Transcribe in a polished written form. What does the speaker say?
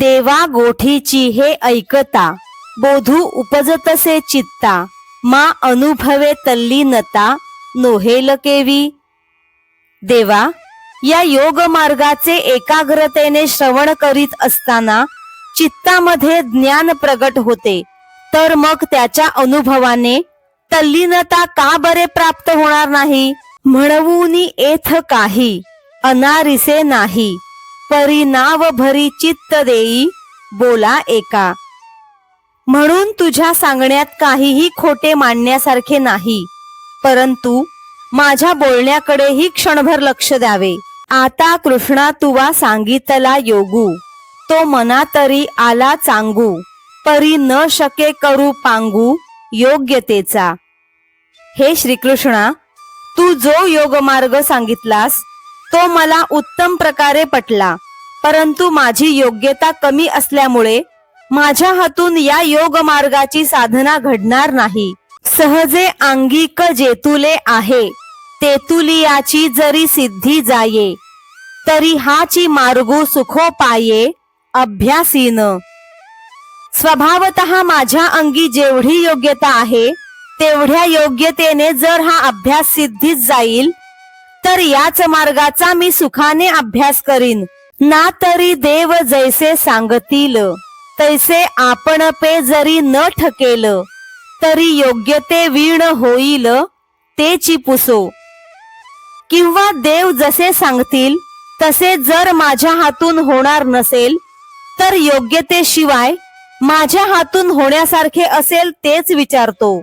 देवा गोठीची हे ऐकता, बोधू उपजतसे चित्ता, मा अनुभवे तल्लीनता, नोहेल केवी. देवा, या योग मार्गाचे एकाग्रतेने श्रवण करीत असताना चित्तामध्ये ज्ञान प्रगट होते, तर मग त्याच्या अनुभवाने तल्लीनता का बरे प्राप्त होणार नाही? म्हणवूनी एथ काही अनारिसे नाही, परिनाव भरी चित्त देई, बोला एका. म्हणून तुझ्या सांगण्यात काहीही खोटे मानण्यासारखे नाही, परंतु माझ्या बोलण्याकडेही क्षणभर लक्ष द्यावे. आता कृष्णा तुवा सांगितला योगू, तो मना तरी आला चांगू, परी न शके करू पांगू, योग्यतेचा. हे श्रीकृष्णा, तू जो योग मार्ग सांगितलास तो मला उत्तम प्रकारे पटला, परंतु माझी योग्यता कमी असल्यामुळे माझ्या हातून या योग मार्गाची साधना घडणार नाही. सहजे अंगिक जेतुले आहे, तेतुलियाची जरी सिद्धी जाये, तरी हाची मार्गू सुखोपाये, अभ्यासीन. स्वभावतः माझ्या अंगी जेवढी योग्यता आहे तेवढ्या योग्यतेने जर हा अभ्यास सिद्धीत जाईल, तर याच मार्गाचा मी सुखाने अभ्यास करीन. ना तरी देव जैसे सांगतील, तैसे आपण पे जरी न ठकेल, तरी योग्यते वीण होईल, तेची पुसो. किंवा देव जसे सांगतील तसे जर माझ्या हातून होणार नसेल, तर योग्यतेशिवाय माझ्या हातून होण्यासारखे असेल तेच विचारतो.